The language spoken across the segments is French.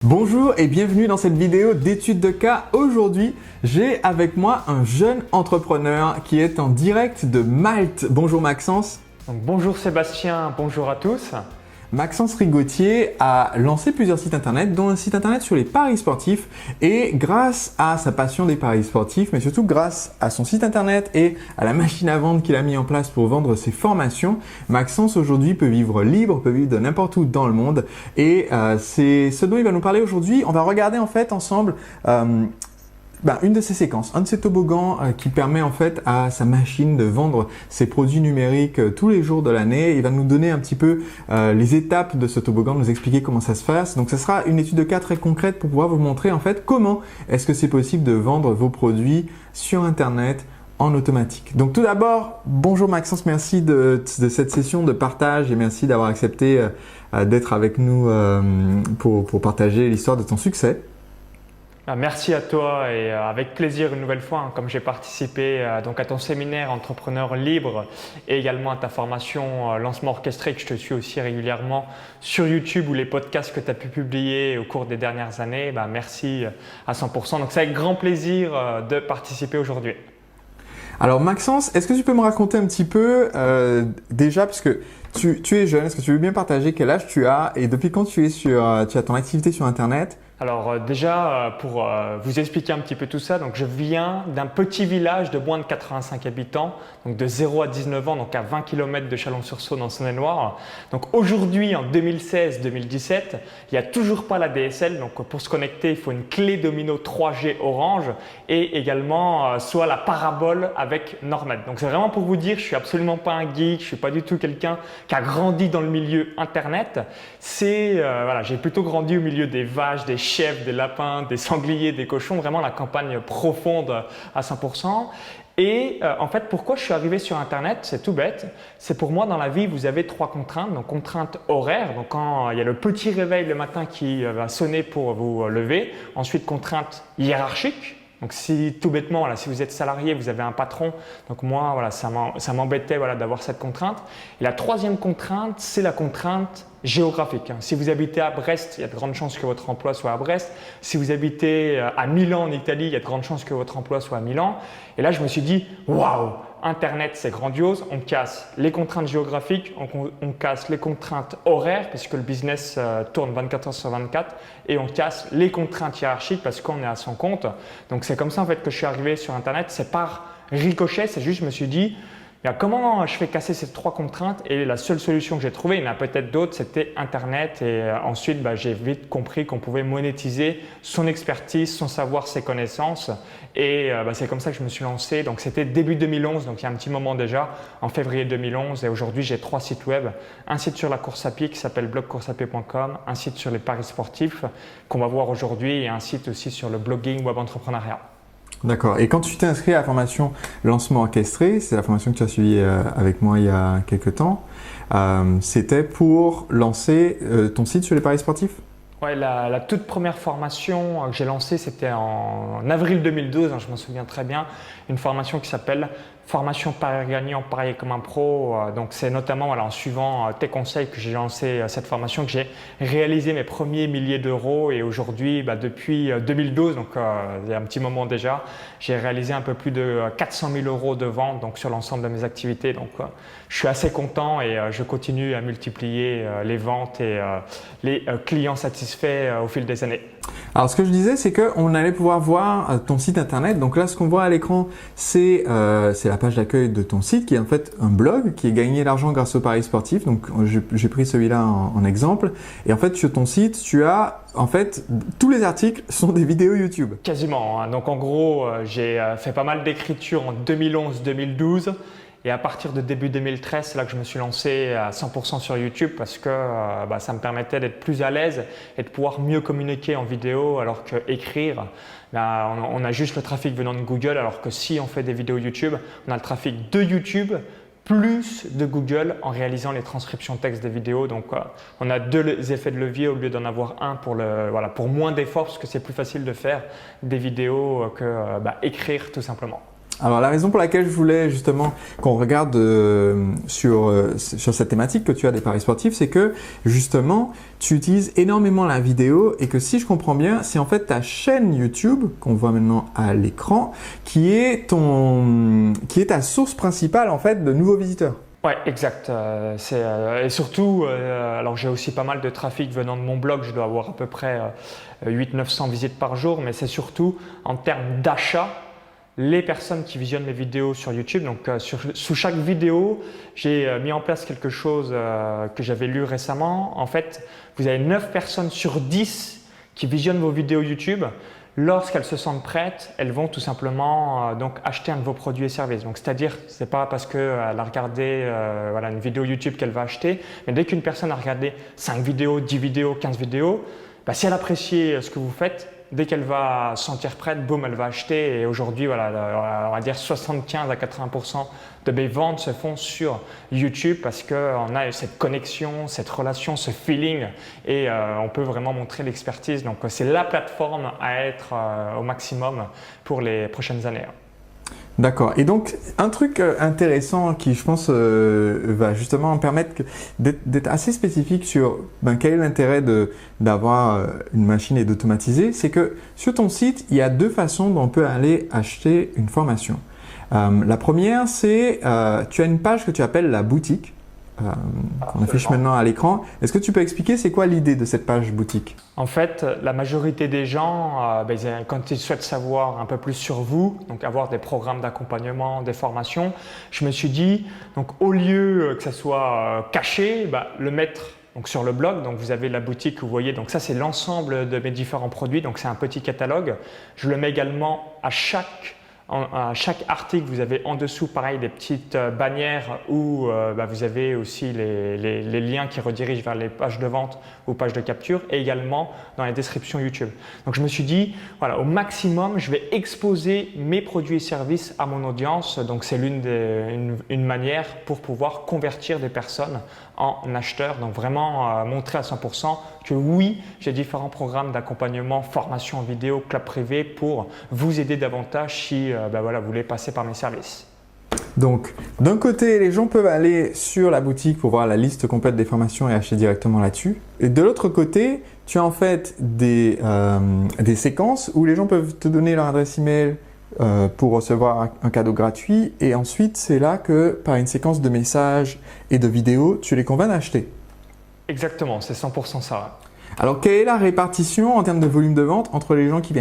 Bonjour et bienvenue dans cette vidéo d'étude de cas. Aujourd'hui, j'ai avec moi un jeune entrepreneur qui est en direct de Malte. Bonjour Maxence. Bonjour Sébastien, bonjour à tous. Maxence Rigotier a lancé plusieurs sites internet, dont un site internet sur les paris sportifs. Et grâce à sa passion des paris sportifs, mais surtout grâce à son site internet et à la machine à vendre qu'il a mis en place pour vendre ses formations, Maxence aujourd'hui peut vivre libre, peut vivre de n'importe où dans le monde. Et c'est ce dont il va nous parler aujourd'hui. On va regarder en fait ensemble une de ces séquences, un de ces toboggans qui permet en fait à sa machine de vendre ses produits numériques tous les jours de l'année. Il va nous donner un petit peu les étapes de ce toboggan, nous expliquer comment ça se passe. Donc ce sera une étude de cas très concrète pour pouvoir vous montrer en fait comment est-ce que c'est possible de vendre vos produits sur internet en automatique. Donc tout d'abord, bonjour Maxence, merci de cette session de partage et merci d'avoir accepté d'être avec nous pour partager l'histoire de ton succès. Merci à toi et avec plaisir une nouvelle fois, comme j'ai participé donc à ton séminaire Entrepreneur Libre et également à ta formation Lancement Orchestré que je te suis aussi régulièrement sur YouTube ou les podcasts que tu as pu publier au cours des dernières années. Merci à 100%. Donc c'est avec grand plaisir de participer aujourd'hui. Alors Maxence, est-ce que tu peux me raconter un petit peu déjà, puisque tu es jeune, est-ce que tu veux bien partager quel âge tu as et depuis quand tu as ton activité sur Internet? Alors déjà, pour vous expliquer un petit peu tout ça, donc je viens d'un petit village de moins de 85 habitants, donc de 0 à 19 ans, donc à 20 km de Chalon-sur-Saône en Saône-et-Loire. Donc aujourd'hui, en 2016-2017, il n'y a toujours pas la DSL, donc pour se connecter, il faut une clé domino 3G Orange et également soit la parabole avec Normed. Donc c'est vraiment pour vous dire, je ne suis absolument pas un geek, je ne suis pas du tout quelqu'un qui a grandi dans le milieu Internet. J'ai plutôt grandi au milieu des vaches, des chèvres, des lapins, des sangliers, des cochons, vraiment la campagne profonde à 100%. Et en fait, pourquoi je suis arrivé sur Internet? C'est tout bête. C'est pour moi, dans la vie, vous avez 3 contraintes. Donc, contrainte horaire, donc quand il y a le petit réveil le matin qui va sonner pour vous lever. Ensuite, contrainte hiérarchique. Donc, si tout bêtement, si vous êtes salarié, vous avez un patron. Donc, moi, ça m'embêtait d'avoir cette contrainte. Et la troisième contrainte, c'est la contrainte géographique. Si vous habitez à Brest, il y a de grandes chances que votre emploi soit à Brest. Si vous habitez à Milan en Italie, il y a de grandes chances que votre emploi soit à Milan. Et là, je me suis dit, waouh, Internet, c'est grandiose. On casse les contraintes géographiques, on casse les contraintes horaires parce que le business tourne 24 heures sur 24 et on casse les contraintes hiérarchiques parce qu'on est à son compte. Donc, c'est comme ça en fait que je suis arrivé sur Internet. C'est par ricochet, c'est juste, je me suis dit, comment je fais casser ces 3 contraintes et la seule solution que j'ai trouvée, il y en a peut-être d'autres, c'était Internet et ensuite j'ai vite compris qu'on pouvait monétiser son expertise, son savoir, ses connaissances et c'est comme ça que je me suis lancé. Donc c'était début 2011, donc il y a un petit moment déjà, en février 2011 et aujourd'hui j'ai 3 sites web, un site sur la course à pied qui s'appelle blogcourseapied.com, un site sur les paris sportifs qu'on va voir aujourd'hui et un site aussi sur le blogging web entrepreneuriat. D'accord. Et quand tu t'es inscrit à la formation Lancement Orchestré, c'est la formation que tu as suivie avec moi il y a quelques temps, c'était pour lancer ton site sur les paris sportifs? Ouais, la toute première formation que j'ai lancée, c'était en avril 2012, je m'en souviens très bien, une formation qui s'appelle Formation Paris gagnant, parier comme un pro. Donc c'est notamment en suivant tes conseils que j'ai lancé cette formation, que j'ai réalisé mes premiers milliers d'euros et aujourd'hui, depuis 2012, donc il y a un petit moment déjà, j'ai réalisé un peu plus de 400 000 euros de vente donc, sur l'ensemble de mes activités. Donc je suis assez content et je continue à multiplier les ventes et les clients satisfaits au fil des années. Alors ce que je disais, c'est qu'on allait pouvoir voir ton site internet. Donc là, ce qu'on voit à l'écran, c'est la page d'accueil de ton site qui est en fait un blog qui est gagné l'argent grâce aux paris sportifs. Donc j'ai pris celui-là en exemple. Et en fait, sur ton site, tu as en fait tous les articles sont des vidéos YouTube. Quasiment. Donc en gros, j'ai fait pas mal d'écriture en 2011-2012. Et à partir de début 2013, c'est là que je me suis lancé à 100% sur YouTube parce que ça me permettait d'être plus à l'aise et de pouvoir mieux communiquer en vidéo alors qu'écrire. Là, on a juste le trafic venant de Google alors que si on fait des vidéos YouTube, on a le trafic de YouTube plus de Google en réalisant les transcriptions texte des vidéos. Donc, on a 2 effets de levier au lieu d'en avoir un pour moins d'efforts parce que c'est plus facile de faire des vidéos que écrire tout simplement. Alors la raison pour laquelle je voulais justement qu'on regarde sur cette thématique que tu as des paris sportifs, c'est que justement tu utilises énormément la vidéo et que si je comprends bien, c'est en fait ta chaîne YouTube qu'on voit maintenant à l'écran qui est ta source principale en fait de nouveaux visiteurs. Ouais, exact. Et surtout, alors j'ai aussi pas mal de trafic venant de mon blog, je dois avoir à peu près 800-900 visites par jour, mais c'est surtout en termes d'achat, les personnes qui visionnent mes vidéos sur YouTube. Donc sous chaque vidéo, j'ai mis en place quelque chose que j'avais lu récemment. En fait, vous avez 9 personnes sur 10 qui visionnent vos vidéos YouTube. Lorsqu'elles se sentent prêtes, elles vont tout simplement donc acheter un de vos produits et services. Donc, c'est-à-dire, ce n'est pas parce qu'elle a regardé une vidéo YouTube qu'elle va acheter, mais dès qu'une personne a regardé 5 vidéos, 10 vidéos, 15 vidéos, si elle apprécie ce que vous faites, dès qu'elle va se sentir prête, boum, elle va acheter. Et aujourd'hui, on va dire 75 à 80% de mes ventes se font sur YouTube parce qu'on a cette connexion, cette relation, ce feeling et on peut vraiment montrer l'expertise. Donc, c'est la plateforme à être au maximum pour les prochaines années. D'accord. Et donc, un truc intéressant qui, je pense, va justement permettre d'être assez spécifique sur quel est l'intérêt d'avoir une machine et d'automatiser, c'est que sur ton site, il y a 2 façons dont on peut aller acheter une formation. La première, c'est tu as une page que tu appelles la boutique. On affiche maintenant à l'écran. Est-ce que tu peux expliquer c'est quoi l'idée de cette page boutique? En fait, la majorité des gens, quand ils souhaitent savoir un peu plus sur vous, donc avoir des programmes d'accompagnement, des formations, je me suis dit, donc au lieu que ça soit caché, le mettre donc sur le blog. Donc vous avez la boutique, vous voyez, donc ça c'est l'ensemble de mes différents produits, donc c'est un petit catalogue. Je le mets également à chaque article, vous avez en dessous, pareil, des petites bannières où vous avez aussi les liens qui redirigent vers les pages de vente ou pages de capture et également dans les descriptions YouTube. Donc, je me suis dit, voilà, au maximum, je vais exposer mes produits et services à mon audience. Donc, c'est une manière pour pouvoir convertir des personnes en acheteurs. Donc, vraiment montrer à 100% que oui, j'ai différents programmes d'accompagnement, formation en vidéo, club privé pour vous aider davantage si vous voulez passer par mes services. Donc, d'un côté, les gens peuvent aller sur la boutique pour voir la liste complète des formations et acheter directement là-dessus. Et de l'autre côté, tu as en fait des séquences où les gens peuvent te donner leur adresse email pour recevoir un cadeau gratuit. Et ensuite, c'est là que par une séquence de messages et de vidéos, tu les convaincs d'acheter. Exactement, c'est 100% ça. Alors, quelle est la répartition en termes de volume de vente entre les gens qui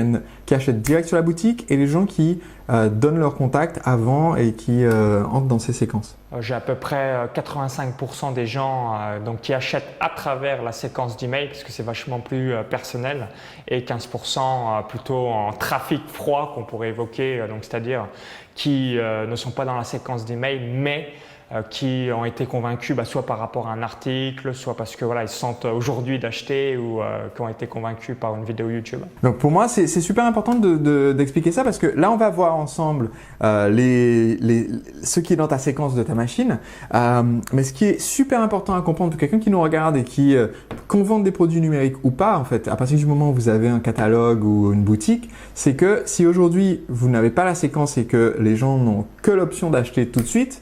achètent direct sur la boutique et les gens qui donnent leur contact avant et qui entrent dans ces séquences? J'ai à peu près 85% des gens qui achètent à travers la séquence d'email parce que c'est vachement plus personnel et 15% plutôt en trafic froid qu'on pourrait évoquer, c'est-à-dire qui ne sont pas dans la séquence d'email mais qui ont été convaincus soit par rapport à un article, soit parce que ils se sentent aujourd'hui d'acheter ou qui ont été convaincus par une vidéo YouTube. Donc pour moi, c'est super important d'expliquer ça parce que là, on va voir ensemble ce qui est dans ta séquence de ta machine. Mais ce qui est super important à comprendre pour quelqu'un qui nous regarde et qu'on vende des produits numériques ou pas, en fait, à partir du moment où vous avez un catalogue ou une boutique, c'est que si aujourd'hui, vous n'avez pas la séquence et que les gens n'ont que l'option d'acheter tout de suite,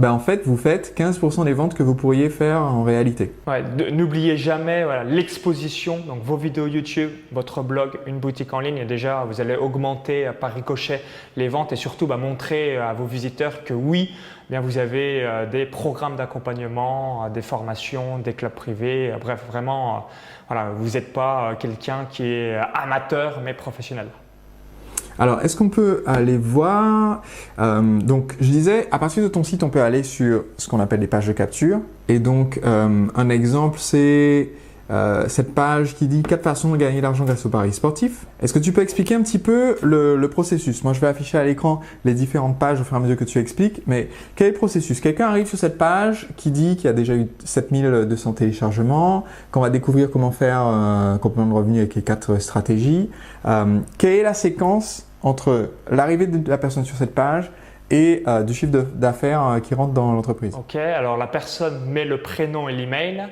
en fait, vous faites 15% des ventes que vous pourriez faire en réalité. Ouais, n'oubliez jamais l'exposition, donc vos vidéos YouTube, votre blog, une boutique en ligne. Et déjà, vous allez augmenter par ricochet les ventes et surtout montrer à vos visiteurs que oui, vous avez des programmes d'accompagnement, des formations, des clubs privés. Bref, vraiment, vous n'êtes pas quelqu'un qui est amateur mais professionnel. Alors, est-ce qu'on peut aller voir donc, je disais, à partir de ton site, on peut aller sur ce qu'on appelle les pages de capture. Et donc, un exemple, c'est cette page qui dit 4 façons de gagner de l'argent grâce aux paris sportifs. Est-ce que tu peux expliquer un petit peu le processus? Moi, je vais afficher à l'écran les différentes pages au fur et à mesure que tu expliques. Mais quel est le processus? Quelqu'un arrive sur cette page qui dit qu'il y a déjà eu 7200 téléchargements, qu'on va découvrir comment faire un complément de revenu avec les 4 stratégies. Quelle est la séquence entre l'arrivée de la personne sur cette page et du chiffre d'affaires qui rentre dans l'entreprise? Ok, alors la personne met le prénom et l'email.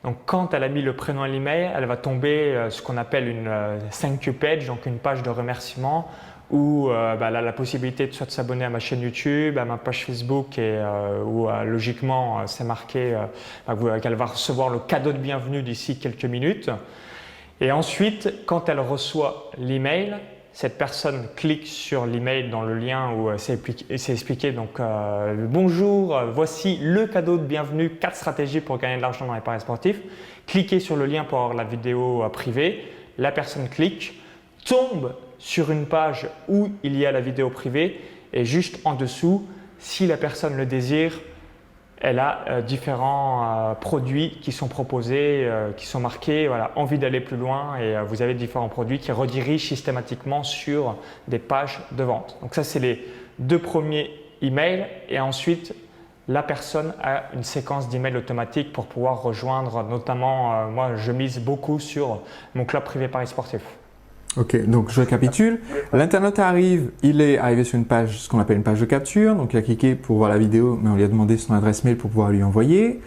Donc, quand elle a mis le prénom et l'email, elle va tomber ce qu'on appelle une thank you page, donc une page de remerciement où elle a la possibilité de soit de s'abonner à ma chaîne YouTube, à ma page Facebook et où logiquement c'est marqué qu'elle va recevoir le cadeau de bienvenue d'ici quelques minutes. Et ensuite, quand elle reçoit l'email, cette personne clique sur l'email dans le lien où c'est expliqué donc bonjour, voici le cadeau de bienvenue, 4 stratégies pour gagner de l'argent dans les paris sportifs. Cliquez sur le lien pour avoir la vidéo privée. La personne clique, tombe sur une page où il y a la vidéo privée et juste en dessous, si la personne le désire, elle a différents produits qui sont proposés, qui sont marqués, voilà, envie d'aller plus loin et vous avez différents produits qui redirigent systématiquement sur des pages de vente. Donc ça, c'est les 2 premiers emails et ensuite, la personne a une séquence d'emails automatiques pour pouvoir rejoindre, notamment, moi, je mise beaucoup sur mon club privé Paris Sportif. Ok, donc je récapitule. L'internaute arrive, il est arrivé sur une page, ce qu'on appelle une page de capture. Donc il a cliqué pour voir la vidéo, mais on lui a demandé son adresse mail pour pouvoir lui envoyer.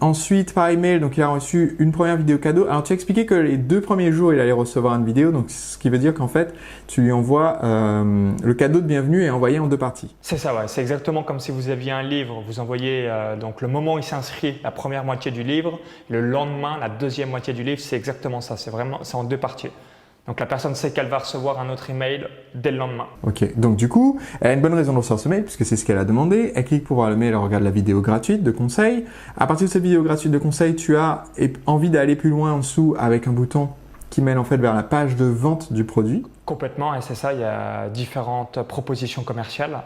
Ensuite, par email, donc il a reçu une première vidéo cadeau. Alors tu as expliqué que les 2 premiers jours, il allait recevoir une vidéo. Donc ce qui veut dire qu'en fait, tu lui envoies le cadeau de bienvenue est envoyé en 2 parties. C'est ça, ouais. C'est exactement comme si vous aviez un livre. Vous envoyez donc le moment où il s'inscrit, la première moitié du livre. Le lendemain, la deuxième moitié du livre, c'est exactement ça. C'est en 2 parties. Donc la personne sait qu'elle va recevoir un autre email dès le lendemain. Ok, donc du coup, elle a une bonne raison de recevoir ce mail puisque c'est ce qu'elle a demandé. Elle clique pour voir le mail, elle regarde la vidéo gratuite de conseil. À partir de cette vidéo gratuite de conseil, tu as envie d'aller plus loin en dessous avec un bouton qui mène en fait vers la page de vente du produit. Complètement, et c'est ça, il y a différentes propositions commerciales.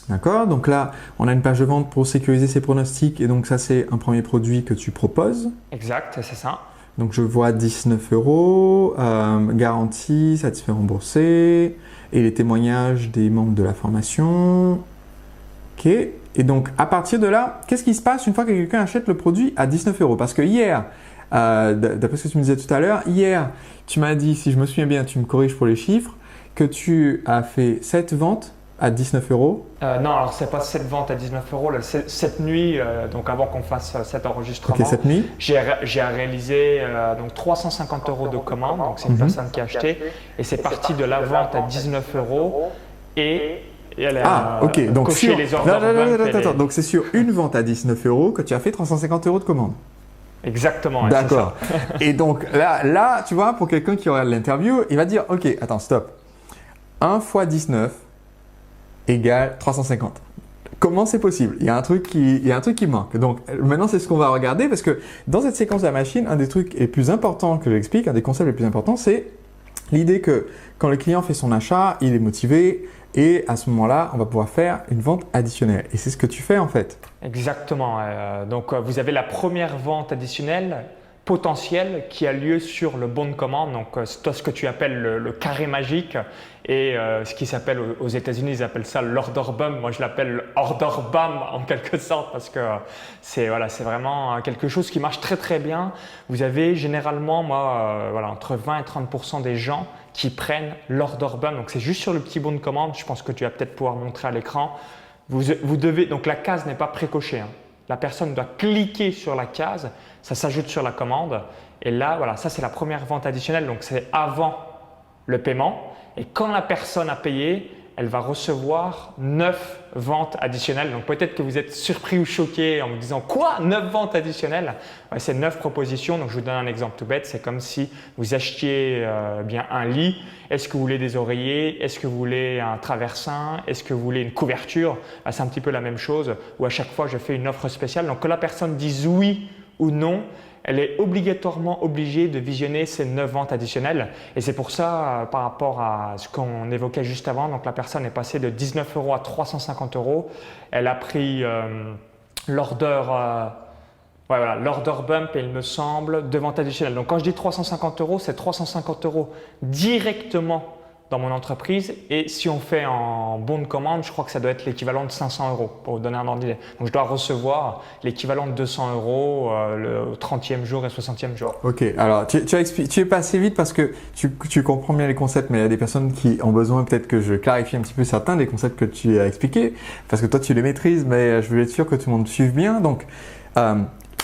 D'accord, donc là, on a une page de vente pour sécuriser ses pronostics et donc ça, c'est un premier produit que tu proposes. Exact, c'est ça. Donc je vois 19 €, garantie, satisfait remboursé, et les témoignages des membres de la formation. Ok, et donc à partir de là, qu'est-ce qui se passe une fois que quelqu'un achète le produit à 19 €? Parce que hier, d'après ce que tu me disais tout à l'heure, hier, tu m'as dit, si je me souviens bien, tu me corriges pour les chiffres, que tu as fait 7 ventes à 19 €. Non, alors c'est pas cette vente à 19 €. Cette nuit, donc avant qu'on fasse cet enregistrement, cette nuit, j'ai réalisé donc 350 € de commande. Donc c'est une personne qui a acheté et c'est parti de la vente à 19 € et elle a ok. Donc coché les ordres. Donc c'est sur une vente à 19 € que tu as fait 350 € de commande. Exactement. D'accord. Et donc là, tu vois, pour quelqu'un qui regarde l'interview, il va dire, ok, attends, stop. 1 fois 19 égale 350. Comment c'est possible? Il y a un truc qui manque. Donc maintenant, c'est ce qu'on va regarder parce que dans cette séquence de la machine, un des trucs les plus importants que j'explique, un des concepts les plus importants, c'est l'idée que quand le client fait son achat, il est motivé et à ce moment-là, on va pouvoir faire une vente additionnelle. Et c'est ce que tu fais en fait. Exactement. Donc vous avez la première vente additionnelle potentiel qui a lieu sur le bon de commande, donc toi ce que tu appelles le carré magique et ce qui s'appelle aux États-Unis, ils appellent ça l'order bump. Moi je l'appelle order bump en quelque sorte parce que c'est vraiment quelque chose qui marche très très bien. Vous avez généralement entre 20 et 30% des gens qui prennent l'order bump, donc c'est juste sur le petit bon de commande. Je pense que tu vas peut-être pouvoir montrer à l'écran. Vous devez, donc la case n'est pas précochée, hein. La personne doit cliquer sur la case, ça s'ajoute sur la commande et là, voilà, ça c'est la première vente additionnelle, donc c'est avant le paiement et quand la personne a payé, elle va recevoir 9 ventes additionnelles. Donc peut-être que vous êtes surpris ou choqué en me disant « Quoi 9 ventes additionnelles ?» Ouais, c'est 9 propositions, donc je vous donne un exemple tout bête, c'est comme si vous achetiez bien un lit. Est-ce que vous voulez des oreillers? Est-ce que vous voulez un traversin? Est-ce que vous voulez une couverture? C'est un petit peu la même chose où à chaque fois je fais une offre spéciale. Donc que la personne dise oui ou non, elle est obligatoirement obligée de visionner ces 9 ventes additionnelles. Et c'est pour ça, par rapport à ce qu'on évoquait juste avant, donc la personne est passée de 19 € à 350 €. Elle a pris l'order bump et il me semble 2 ventes additionnelles. Donc quand je dis 350 €, c'est 350 € directement dans mon entreprise et si on fait en bon de commande, je crois que ça doit être l'équivalent de 500 € pour vous donner un ordre d'idée. Donc je dois recevoir l'équivalent de 200 € le 30e jour et 60e jour. Ok, alors tu es passé vite parce que tu comprends bien les concepts, mais il y a des personnes qui ont besoin peut-être que je clarifie un petit peu certains des concepts que tu as expliqués parce que toi tu les maîtrises, mais je veux être sûr que tout le monde suive bien. Donc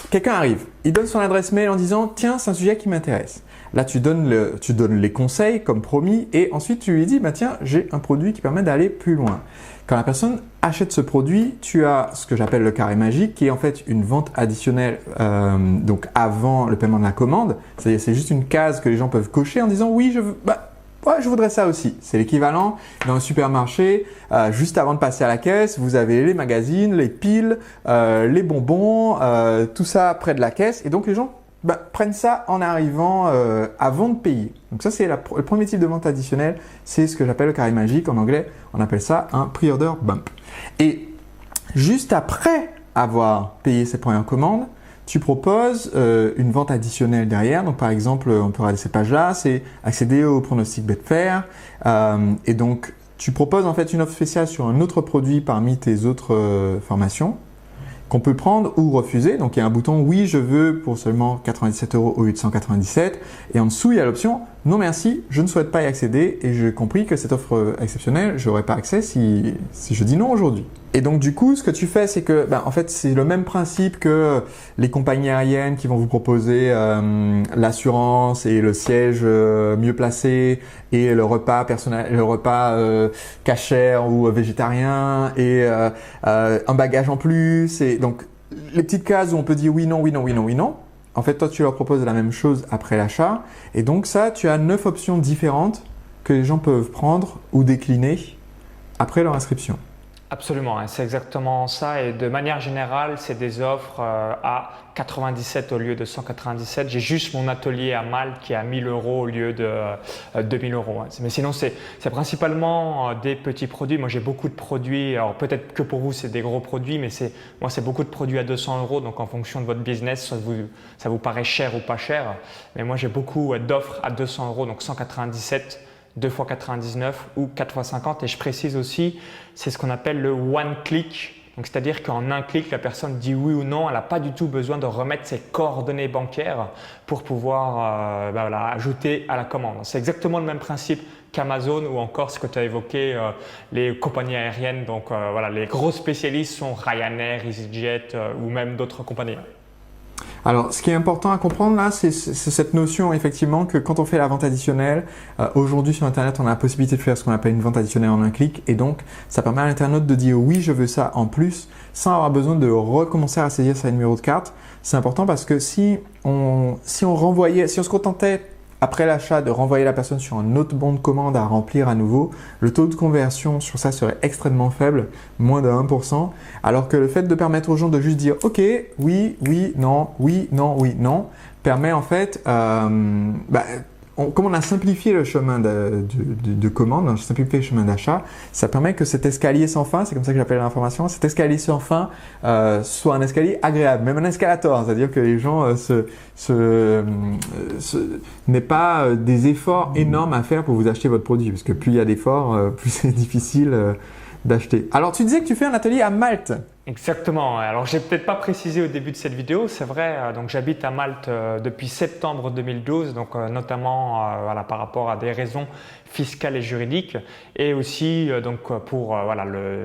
quelqu'un arrive, il donne son adresse mail en disant « Tiens, c'est un sujet qui m'intéresse ». Là, tu donnes les conseils comme promis et ensuite tu lui dis bah, tiens, j'ai un produit qui permet d'aller plus loin. Quand la personne achète ce produit, tu as ce que j'appelle le carré magique qui est en fait une vente additionnelle donc avant le paiement de la commande. C'est-à-dire c'est juste une case que les gens peuvent cocher en disant oui, ouais, je voudrais ça aussi. C'est l'équivalent dans un supermarché. Juste avant de passer à la caisse, vous avez les magazines, les piles, les bonbons, tout ça près de la caisse. Et donc les gens prennent ça en arrivant avant de payer. Donc ça, c'est le premier type de vente additionnelle. C'est ce que j'appelle le carré magique. En anglais, on appelle ça un pre-order bump. Et juste après avoir payé cette première commande, tu proposes une vente additionnelle derrière. Donc par exemple, on peut regarder cette page-là, c'est accéder au pronostic Betfair. Et donc, tu proposes en fait une offre spéciale sur un autre produit parmi tes autres formations qu'on peut prendre ou refuser. Donc il y a un bouton oui, je veux pour seulement 97 € au lieu de 197. Et en dessous, il y a l'option non merci, je ne souhaite pas y accéder. Et j'ai compris que cette offre exceptionnelle, je n'aurai pas accès si je dis non aujourd'hui. Et donc du coup, ce que tu fais, c'est que en fait, c'est le même principe que les compagnies aériennes qui vont vous proposer l'assurance et le siège mieux placé et le repas personnel, le repas cachère ou végétarien et un bagage en plus. Et donc les petites cases où on peut dire oui, non, oui, non, oui, non, oui, non. En fait, toi, tu leur proposes la même chose après l'achat. Et donc ça, tu as 9 options différentes que les gens peuvent prendre ou décliner après leur inscription. Absolument, hein, c'est exactement ça et de manière générale, c'est des offres à 97 au lieu de 197. J'ai juste mon atelier à Malte qui est à 1000 € au lieu de 2000 €. Hein. Mais sinon, c'est principalement des petits produits. Moi, j'ai beaucoup de produits. Alors peut-être que pour vous, c'est des gros produits, mais moi, c'est beaucoup de produits à 200 €. Donc en fonction de votre business, ça vous paraît cher ou pas cher. Mais moi, j'ai beaucoup d'offres à 200 €, donc 197 2 x 99 ou 4 x 50 et je précise aussi, c'est ce qu'on appelle le one click. Donc c'est-à-dire qu'en un clic, la personne dit oui ou non, elle n'a pas du tout besoin de remettre ses coordonnées bancaires pour pouvoir ajouter à la commande. C'est exactement le même principe qu'Amazon ou encore ce que tu as évoqué, les compagnies aériennes. Donc les gros spécialistes sont Ryanair, EasyJet ou même d'autres compagnies. Alors, ce qui est important à comprendre là, c'est cette notion effectivement que quand on fait la vente additionnelle, aujourd'hui sur Internet, on a la possibilité de faire ce qu'on appelle une vente additionnelle en un clic et donc ça permet à l'internaute de dire oui, je veux ça en plus sans avoir besoin de recommencer à saisir sa numéro de carte. C'est important parce que si on se contentait après l'achat de renvoyer la personne sur un autre bon de commande à remplir à nouveau, le taux de conversion sur ça serait extrêmement faible, moins de 1%, alors que le fait de permettre aux gens de juste dire ok, oui, oui, non, oui, non, oui, non, permet en fait, comme on a simplifié le chemin de commande, on a simplifié le chemin d'achat, ça permet que cet escalier sans fin, c'est comme ça que j'appelle l'information, cet escalier sans fin soit un escalier agréable, même un escalator, c'est-à-dire que les gens n'aient pas des efforts énormes à faire pour vous acheter votre produit, parce que plus il y a d'efforts, plus c'est difficile d'acheter. Alors tu disais que tu fais un atelier à Malte. Exactement. Alors, j'ai peut-être pas précisé au début de cette vidéo, c'est vrai. Donc, j'habite à Malte depuis septembre 2012, donc notamment par rapport à des raisons fiscales et juridiques, et aussi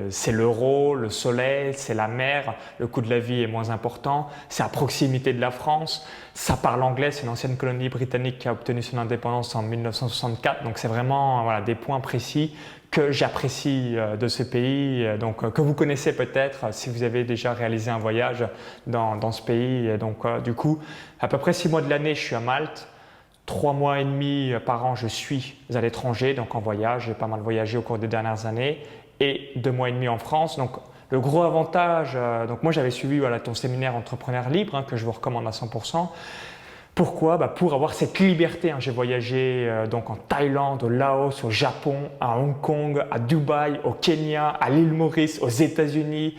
c'est l'euro, le soleil, c'est la mer, le coût de la vie est moins important, c'est à proximité de la France, ça parle anglais, c'est une ancienne colonie britannique qui a obtenu son indépendance en 1964, donc c'est vraiment des points précis que j'apprécie de ce pays, donc que vous connaissez peut-être si vous avez déjà réalisé un voyage dans ce pays. Et donc du coup, à peu près 6 mois de l'année, je suis à Malte. 3 mois et demi par an, je suis à l'étranger, donc en voyage. J'ai pas mal voyagé au cours des dernières années. Et 2 mois et demi en France. Donc le gros avantage, donc moi j'avais suivi ton séminaire Entrepreneur Libre, que je vous recommande à 100%. Pourquoi ? Pour avoir cette liberté. J'ai voyagé donc en Thaïlande, au Laos, au Japon, à Hong Kong, à Dubaï, au Kenya, à l'île Maurice, aux États-Unis,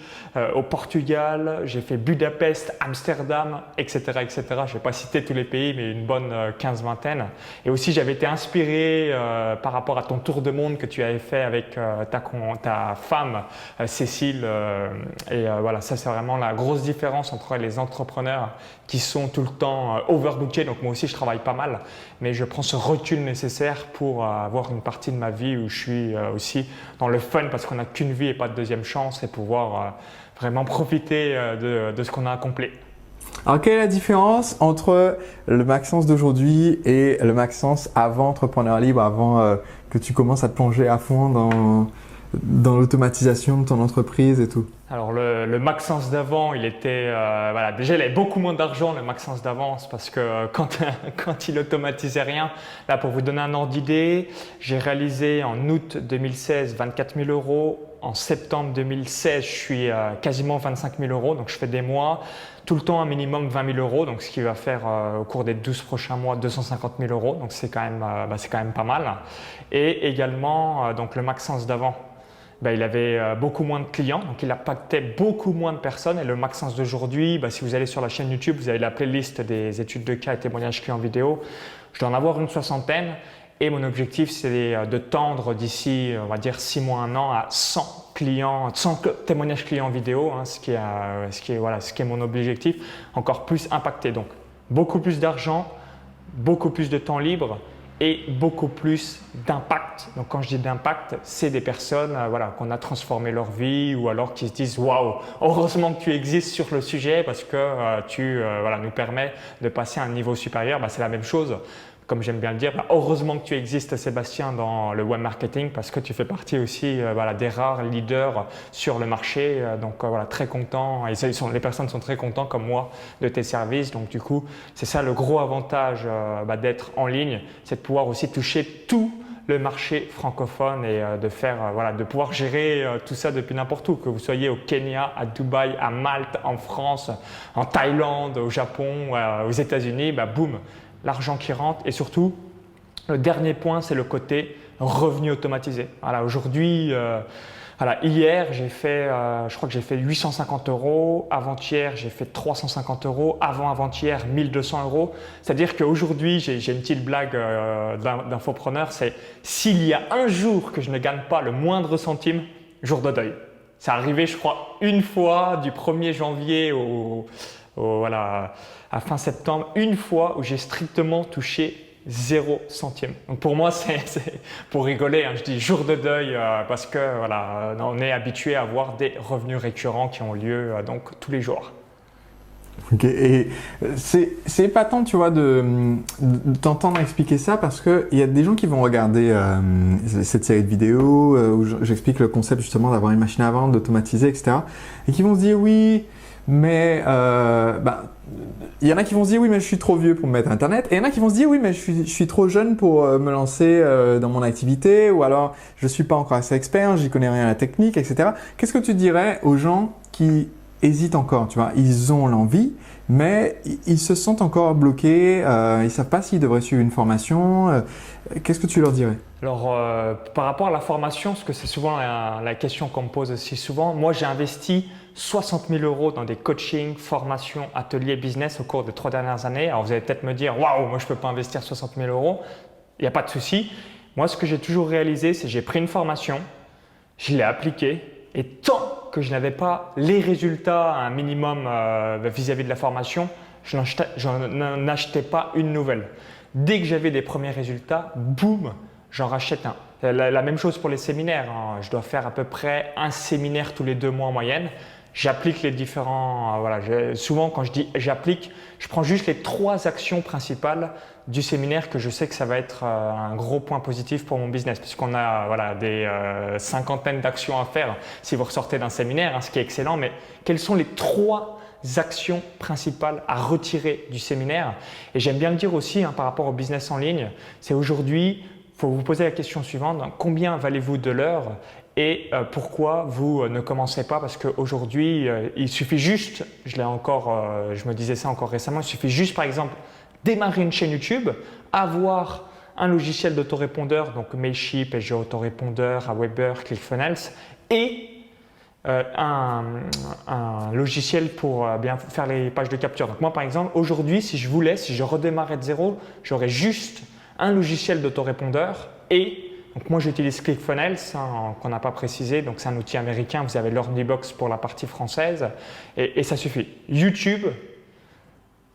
au Portugal. J'ai fait Budapest, Amsterdam, etc. etc. Je ne vais pas citer tous les pays, mais une bonne 15-20. Et aussi, j'avais été inspiré par rapport à ton tour de monde que tu avais fait avec ta femme, Cécile. Ça, c'est vraiment la grosse différence entre les entrepreneurs qui sont tout le temps overbookés. Donc moi aussi, je travaille pas mal, mais je prends ce recul nécessaire pour avoir une partie de ma vie où je suis aussi dans le fun parce qu'on n'a qu'une vie et pas de deuxième chance et pouvoir vraiment profiter de ce qu'on a accompli. Alors, quelle est la différence entre le Maxence d'aujourd'hui et le Maxence avant entrepreneur libre, avant que tu commences à te plonger à fond dans l'automatisation de ton entreprise et tout? Alors le Maxence d'avant, il était voilà, déjà il avait beaucoup moins d'argent le Maxence d'avant, parce que quand il automatisait rien, là pour vous donner un ordre d'idée, j'ai réalisé en août 2016 24 000 euros. En septembre 2016, je suis à quasiment 25 000 euros, donc je fais des mois, tout le temps un minimum 20 000 euros, donc ce qui va faire au cours des 12 prochains mois 250 000 euros, donc c'est quand même pas mal. Et également donc le Maxence d'avant, il avait beaucoup moins de clients, donc il impactait beaucoup moins de personnes. Et le Maxence d'aujourd'hui, si vous allez sur la chaîne YouTube, vous avez la playlist des études de cas et témoignages clients vidéo. Je dois en avoir une soixantaine. Et mon objectif, c'est de tendre d'ici, on va dire 6 mois, 1 an, à 100 clients, 100 témoignages clients vidéo, ce qui est mon objectif, encore plus impacté. Donc, beaucoup plus d'argent, beaucoup plus de temps libre et beaucoup plus d'impact. Donc, quand je dis d'impact, c'est des personnes qu'on a transformé leur vie ou alors qui se disent « Waouh, heureusement que tu existes sur le sujet parce que tu nous permets de passer à un niveau supérieur. » C'est la même chose. Comme j'aime bien le dire, heureusement que tu existes Sébastien dans le web marketing parce que tu fais partie aussi des rares leaders sur le marché. Donc très content et les personnes sont très contentes comme moi de tes services. Donc du coup, c'est ça le gros avantage d'être en ligne, c'est de pouvoir aussi toucher tout le marché francophone et de pouvoir gérer tout ça depuis n'importe où, que vous soyez au Kenya, à Dubaï, à Malte, en France, en Thaïlande, au Japon, aux États-Unis, boum, l'argent qui rentre. Et surtout, le dernier point, c'est le côté revenu automatisé. Aujourd'hui, hier, j'ai fait, je crois que j'ai fait 850 euros. Avant-hier, j'ai fait 350 euros. Avant-avant-hier, 1200 euros. C'est-à-dire qu'aujourd'hui, j'ai une petite blague d'infopreneur, c'est s'il y a un jour que je ne gagne pas le moindre centime, jour de deuil. C'est arrivé, je crois, une fois du 1er janvier à fin septembre, une fois où j'ai strictement touché 0 centime. Donc pour moi, c'est pour rigoler, je dis jour de deuil parce que on est habitué à avoir des revenus récurrents qui ont lieu donc tous les jours. Ok, et c'est épatant, tu vois, de t'entendre expliquer ça parce qu'il y a des gens qui vont regarder cette série de vidéos où j'explique le concept justement d'avoir une machine à vendre, d'automatiser, etc. et qui vont se dire oui, mais il y en a qui vont se dire oui mais je suis trop vieux pour me mettre à internet et il y en a qui vont se dire oui mais je suis trop jeune pour me lancer dans mon activité ou alors je suis pas encore assez expert, j'y connais rien à la technique, etc. Qu'est-ce que tu dirais aux gens qui hésitent encore, tu vois, ils ont l'envie mais ils se sentent encore bloqués, ils savent pas s'ils devraient suivre une formation, qu'est-ce que tu leur dirais? Alors par rapport à la formation, parce que c'est souvent la question qu'on me pose aussi souvent, moi j'ai investi 60 000 euros dans des coachings, formations, ateliers, business au cours des 3 dernières années. Alors vous allez peut-être me dire, waouh, moi je ne peux pas investir 60 000 euros. Il n'y a pas de souci. Moi, ce que j'ai toujours réalisé, c'est que j'ai pris une formation, je l'ai appliquée et tant que je n'avais pas les résultats, un minimum vis-à-vis de la formation, je n'en achetais pas une nouvelle. Dès que j'avais des premiers résultats, boum, j'en rachète un. La même chose pour les séminaires. Je dois faire à peu près un séminaire tous les 2 mois en moyenne. J'applique les différents… souvent, quand je dis j'applique, je prends juste les 3 actions principales du séminaire que je sais que ça va être un gros point positif pour mon business puisqu'on a des cinquantaines d'actions à faire si vous ressortez d'un séminaire, ce qui est excellent. Mais quelles sont les 3 actions principales à retirer du séminaire? Et j'aime bien le dire aussi par rapport au business en ligne, c'est aujourd'hui… Il faut vous poser la question suivante, combien valez-vous de l'heure et pourquoi vous ne commencez pas? Parce qu'aujourd'hui, il suffit juste, je me disais ça encore récemment, il suffit juste par exemple démarrer une chaîne YouTube, avoir un logiciel d'autorépondeur, donc Mailchimp, SEO Autorépondeur, Aweber, ClickFunnels et un logiciel pour bien faire les pages de capture. Donc moi par exemple, aujourd'hui, si je redémarrais de zéro, j'aurais juste un logiciel d'autorépondeur et donc moi j'utilise ClickFunnels qu'on n'a pas précisé, donc c'est un outil américain, vous avez l'Ornibox pour la partie française et ça suffit. YouTube,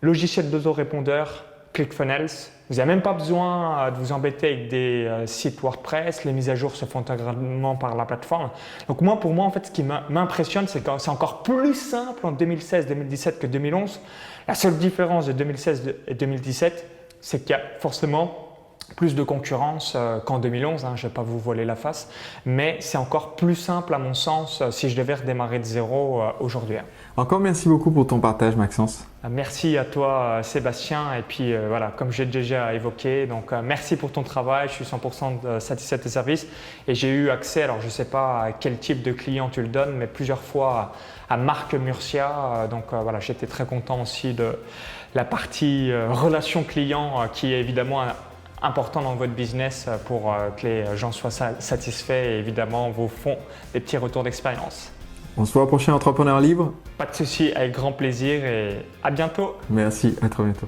logiciel d'autorépondeur, ClickFunnels. Vous n'avez même pas besoin de vous embêter avec des sites WordPress. Les mises à jour se font intégralement par la plateforme. Donc pour moi, en fait, ce qui m'impressionne, c'est que c'est encore plus simple en 2016-2017 que 2011. La seule différence de 2016 et 2017, c'est qu'il y a forcément plus de concurrence qu'en 2011, je ne vais pas vous voiler la face, mais c'est encore plus simple à mon sens si je devais redémarrer de zéro aujourd'hui. Encore merci beaucoup pour ton partage, Maxence. Merci à toi Sébastien, et puis voilà, comme j'ai déjà évoqué, donc merci pour ton travail, je suis 100% satisfait de tes services et j'ai eu accès, alors je ne sais pas à quel type de client tu le donnes, mais plusieurs fois à Marc Murcia, donc voilà, j'étais très content aussi de la partie relation client qui est évidemment important dans votre business pour que les gens soient satisfaits et évidemment vous font des petits retours d'expérience. On se voit au prochain Entrepreneur Libre. Pas de souci, avec grand plaisir et à bientôt. Merci, à très bientôt.